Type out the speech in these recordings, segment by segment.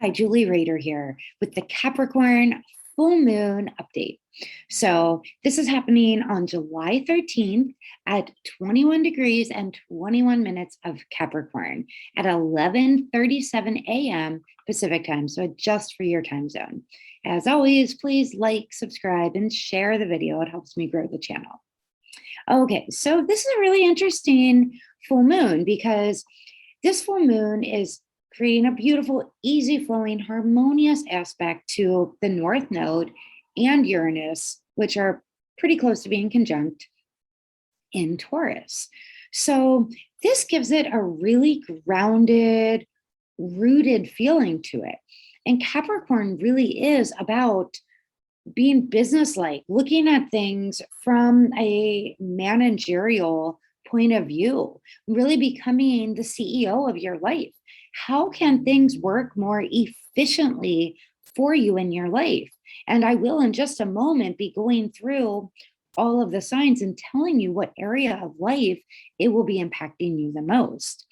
Hi, Julie Rader here with the Capricorn Full Moon update. So this is happening on July 13th at 21 degrees and 21 minutes of Capricorn at 11:37 a.m. Pacific time. So adjust for your time zone. As always, please like, subscribe, and share the video. It helps me grow the channel. Okay, so this is a really interesting full moon because this full moon is creating a beautiful, easy flowing, harmonious aspect to the North Node and Uranus, which are pretty close to being conjunct in Taurus. So this gives it a really grounded, rooted feeling to it. And Capricorn really is about being businesslike, looking at things from a managerial point of view, really becoming the CEO of your life. How can things work more efficiently for you in your life? And I will, in just a moment, be going through all of the signs and telling you what area of life it will be impacting you the most.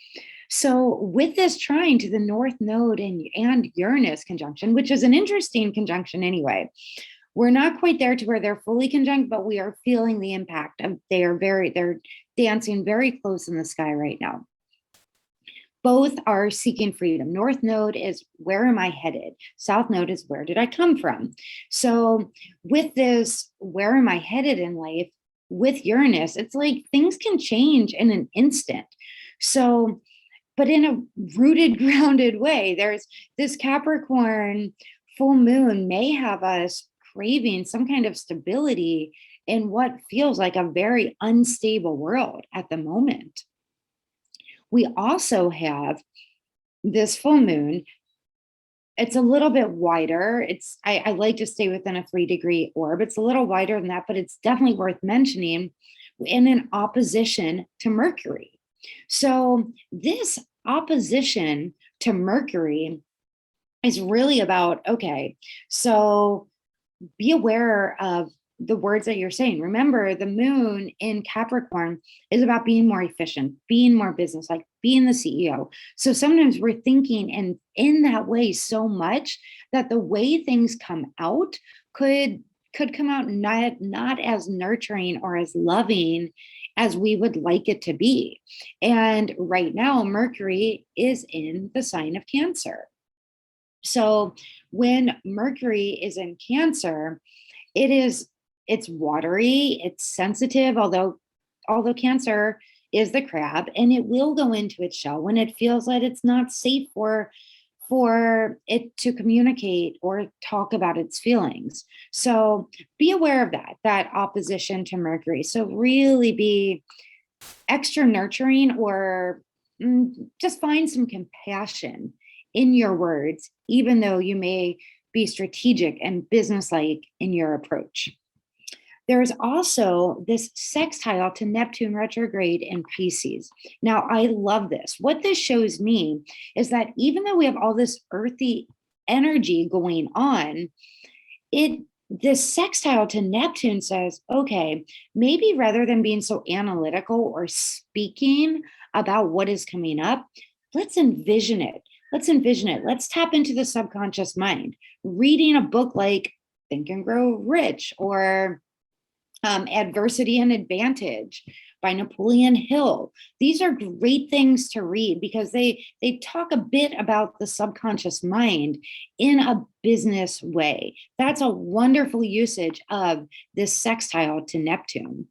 So with this trine to the North Node and Uranus conjunction, which is an interesting conjunction anyway, we're not quite there to where they're fully conjunct, but we are feeling the impact of they're dancing very close in the sky right now. Both are seeking freedom. North Node is where am I headed? South Node is where did I come from? So with this, where am I headed in life with Uranus, it's like things can change in an instant. So, but in a rooted, grounded way, there's this Capricorn full moon may have us craving some kind of stability in what feels like a very unstable world at the moment. We also have this full moon. It's a little bit wider. I like to stay within a 3-degree orb. It's a little wider than that, but it's definitely worth mentioning in an opposition to Mercury. So this opposition to Mercury is really about, okay, so be aware of the words that you're saying. Remember, the moon in Capricorn is about being more efficient, being more business, like being the CEO. So sometimes we're thinking and in that way so much that the way things come out could come out not as nurturing or as loving as we would like it to be. And right now, Mercury is in the sign of Cancer. So when Mercury is in Cancer, it's watery, it's sensitive, although Cancer is the crab, and it will go into its shell when it feels that it's not safe for it to communicate or talk about its feelings. So be aware of that opposition to Mercury. So really be extra nurturing or just find some compassion in your words, even though you may be strategic and businesslike in your approach. There's also this sextile to Neptune retrograde in Pisces. Now, I love this. What this shows me is that even though we have all this earthy energy going on, this sextile to Neptune says, okay, maybe rather than being so analytical or speaking about what is coming up, let's envision it. Let's tap into the subconscious mind. Reading a book like Think and Grow Rich or Adversity and Advantage by Napoleon Hill. These are great things to read because they talk a bit about the subconscious mind in a business way. That's a wonderful usage of this sextile to Neptune.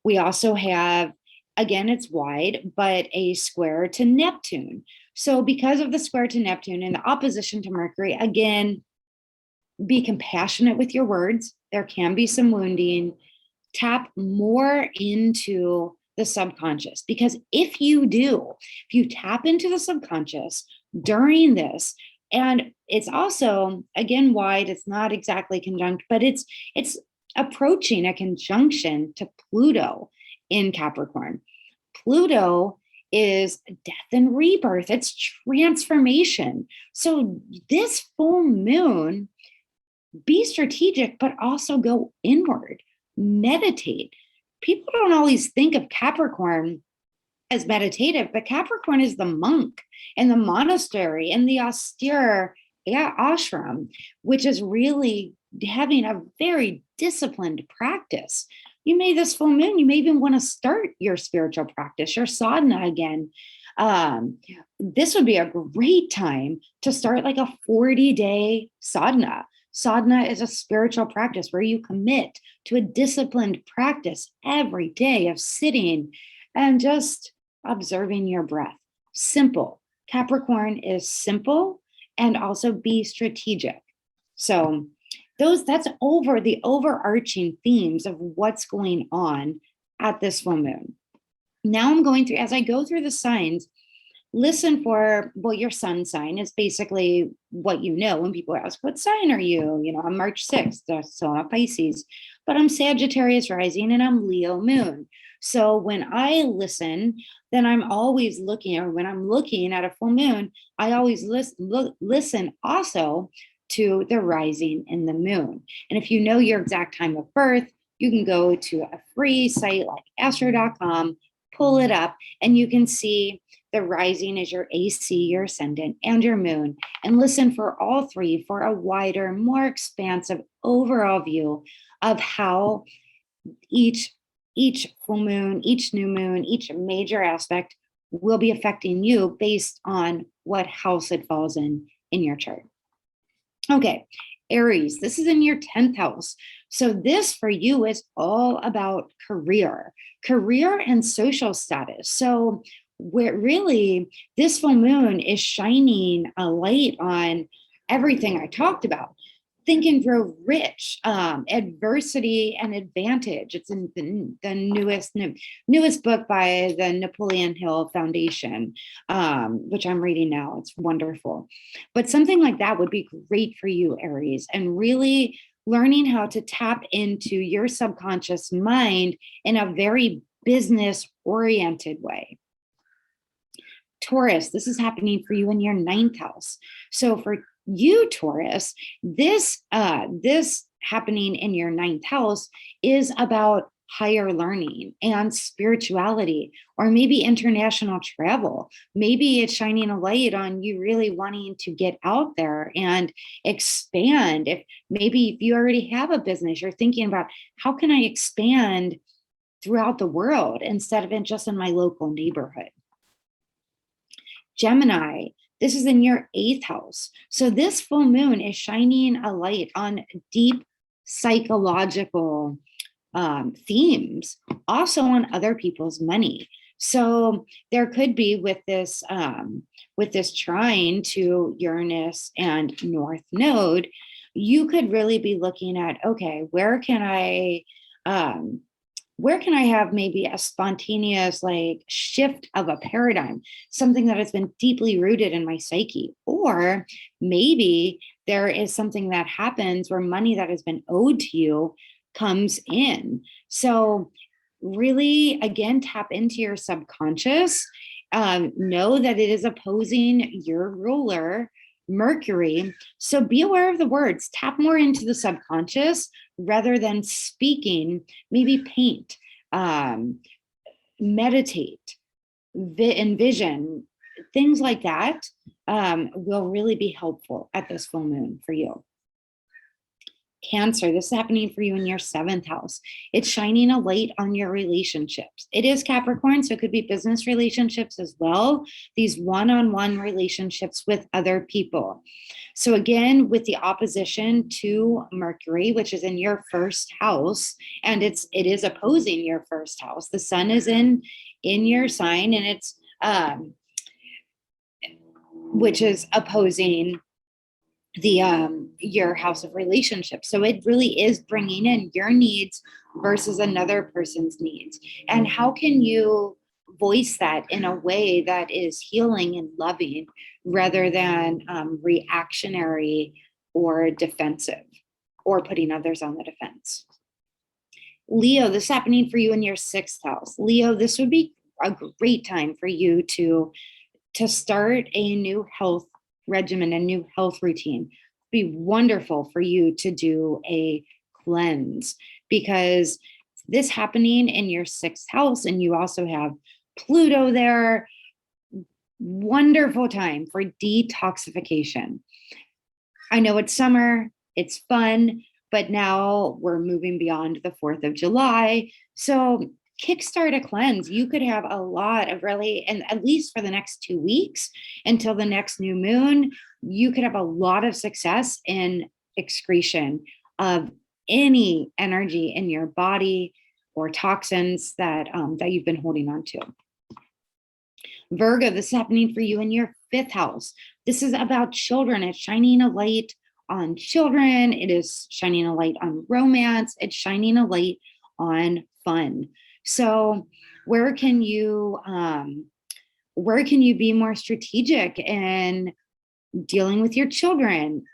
We also have, again, it's wide, but a square to Neptune. So because of the square to Neptune and the opposition to Mercury, again, be compassionate with your words. There can be some wounding. Tap more into the subconscious, because if you tap into the subconscious during this, and it's also, again, wide, it's not exactly conjunct, but it's approaching a conjunction to Pluto in Capricorn. Pluto is death and rebirth. It's transformation. So this full moon, be strategic, but also go inward, meditate. People don't always think of Capricorn as meditative, but Capricorn is the monk and the monastery and the austere, yeah, ashram, which is really having a very disciplined practice. You may this full moon, you may even want to start your spiritual practice, your sadhana again. Um, this would be a great time to start like a 40-day sadhana. Sadhana is a spiritual practice where you commit to a disciplined practice every day of sitting and just observing your breath. Simple. Capricorn is simple and also be strategic. So that's over the overarching themes of what's going on at this full moon. Now I'm going through, as I go through the signs, listen for, well, your sun sign is basically what you know when people ask, what sign are you? You know, I'm March 6th, so I'm a Pisces, but I'm Sagittarius rising and I'm Leo moon. So when I listen, then I'm always looking, or when I'm looking at a full moon, I always listen also to the rising and the moon. And if you know your exact time of birth, you can go to a free site like astro.com, pull it up, and you can see the rising is your AC, your ascendant, and your moon, and listen for all three for a wider, more expansive overall view of how each full moon, each new moon, each major aspect will be affecting you based on what house it falls in your chart. Okay, Aries, this is in your 10th house. So this for you is all about career and social status. So where really this full moon is shining a light on everything I talked about. Think and Grow Rich, Adversity and Advantage. It's in the newest book by the Napoleon Hill Foundation, which I'm reading now. It's wonderful. But something like that would be great for you, Aries, and really learning how to tap into your subconscious mind in a very business-oriented way. Taurus, this is happening for you in your 9th house. So for you, Taurus, this happening in your 9th house is about higher learning and spirituality, or maybe international travel. Maybe it's shining a light on you really wanting to get out there and expand. If you already have a business, you're thinking about, how can I expand throughout the world instead of just in my local neighborhood? Gemini, this is in your 8th house. So this full moon is shining a light on deep psychological themes, also on other people's money. So there could be with this trine to Uranus and North Node, you could really be looking at, okay, where can I have maybe a spontaneous like shift of a paradigm, something that has been deeply rooted in my psyche? Or maybe there is something that happens where money that has been owed to you comes in. So really, again, tap into your subconscious. Know that it is opposing your ruler, Mercury. So be aware of the words, tap more into the subconscious rather than speaking. Maybe paint, meditate, envision, things like that will really be helpful at this full moon for you. Cancer, this is happening for you in your 7th house. It's shining a light on your relationships. It is Capricorn, so it could be business relationships as well, these one-on-one relationships with other people. So again, with the opposition to Mercury, which is in your 1st house, and it is opposing your 1st house. The sun is in your sign, and it's which is opposing your house of relationships. So it really is bringing in your needs versus another person's needs. And how can you voice that in a way that is healing and loving rather than reactionary or defensive or putting others on the defense? Leo, this is happening for you in your 6th house. Leo, this would be a great time for you to start a new health regimen, a new health routine. It'd be wonderful for you to do a cleanse, because this happening in your 6th house, and you also have Pluto there. Wonderful time for detoxification. I know it's summer, it's fun, but now we're moving beyond the 4th of July. So kickstart a cleanse. You could have a lot of really, and at least for the next 2 weeks until the next new moon, you could have a lot of success in excretion of any energy in your body or toxins that that you've been holding on to. Virgo, this is happening for you in your 5th house. This is about children. It's shining a light on children. It is shining a light on romance. It's shining a light on fun. So where can you be more strategic in dealing with your children,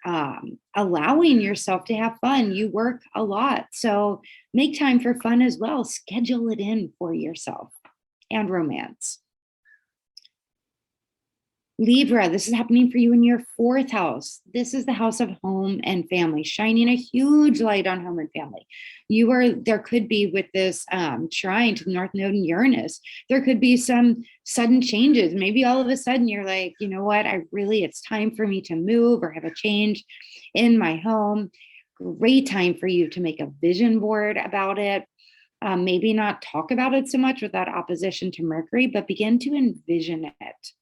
allowing yourself to have fun? You work a lot, so make time for fun as well. Schedule it in for yourself and romance. Libra, this is happening for you in your 4th house. This is the house of home and family, shining a huge light on home and family. There could be with this trine to the North Node and Uranus, there could be some sudden changes. Maybe all of a sudden you're like, you know what, it's time for me to move or have a change in my home. Great time for you to make a vision board about it. Maybe not talk about it so much with that opposition to Mercury, but begin to envision it.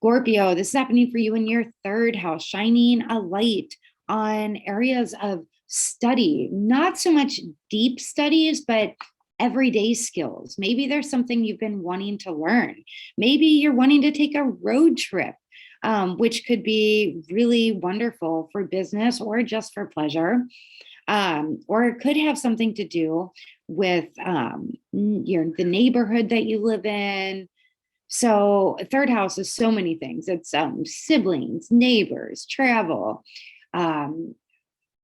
Scorpio, this is happening for you in your 3rd house, shining a light on areas of study, not so much deep studies, but everyday skills. Maybe there's something you've been wanting to learn. Maybe you're wanting to take a road trip, which could be really wonderful for business or just for pleasure. Or it could have something to do with the neighborhood that you live in. So 3rd house is so many things. It's siblings, neighbors, travel,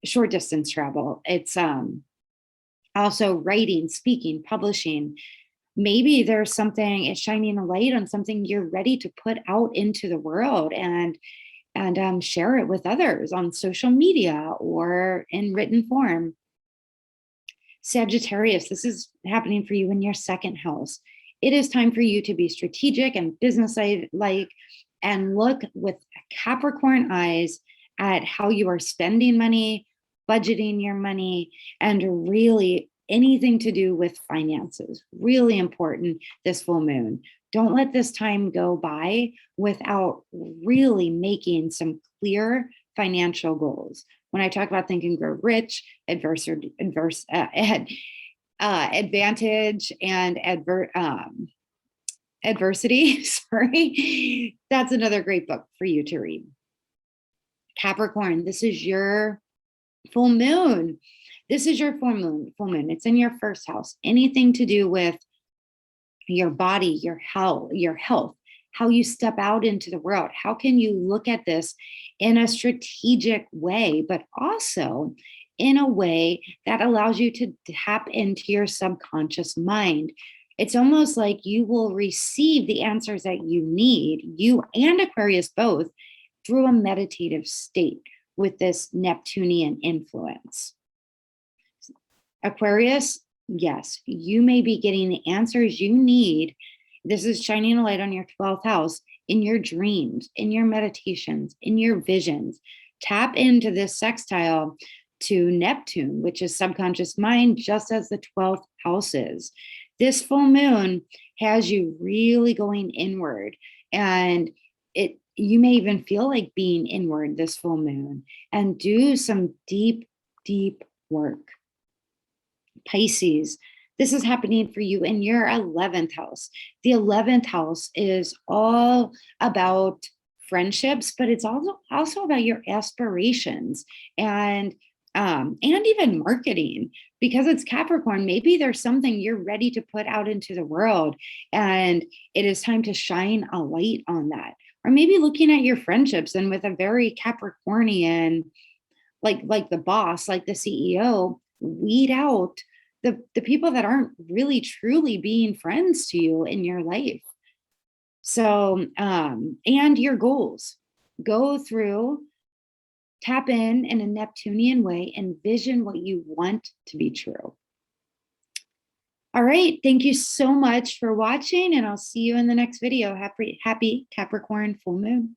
short distance travel. It's also writing, speaking, publishing. Maybe there's something, it's shining a light on something you're ready to put out into the world and share it with others on social media or in written form. Sagittarius, this is happening for you in your 2nd house. It is time for you to be strategic and business-like and look with Capricorn eyes at how you are spending money, budgeting your money, and really anything to do with finances. Really important this full moon. Don't let this time go by without really making some clear financial goals. When I talk about Think and Grow Rich, advantage and adversity, sorry, that's another great book for you to read. Capricorn, this is your full moon. This is your full moon. It's in your 1st house. Anything to do with your body, your health, how you step out into the world. How can you look at this in a strategic way, but also in a way that allows you to tap into your subconscious mind? It's almost like you will receive the answers that you need, you and Aquarius both, through a meditative state with this Neptunian influence. Aquarius, yes, you may be getting the answers you need. This is shining a light on your 12th house in your dreams, in your meditations, in your visions. Tap into this sextile to Neptune, which is subconscious mind, just as the 12th house is. This full moon has you really going inward, and you may even feel like being inward this full moon, and do some deep, deep work. Pisces, this is happening for you in your 11th house. The 11th house is all about friendships, but it's also about your aspirations and even marketing. Because it's Capricorn, maybe there's something you're ready to put out into the world, and it is time to shine a light on that. Or maybe looking at your friendships, and with a very Capricornian, like the boss, like the CEO, weed out the people that aren't really truly being friends to you in your life. So, and your goals. Go through, tap in a Neptunian way, envision what you want to be true. All right. Thank you so much for watching, and I'll see you in the next video. Happy Capricorn full moon.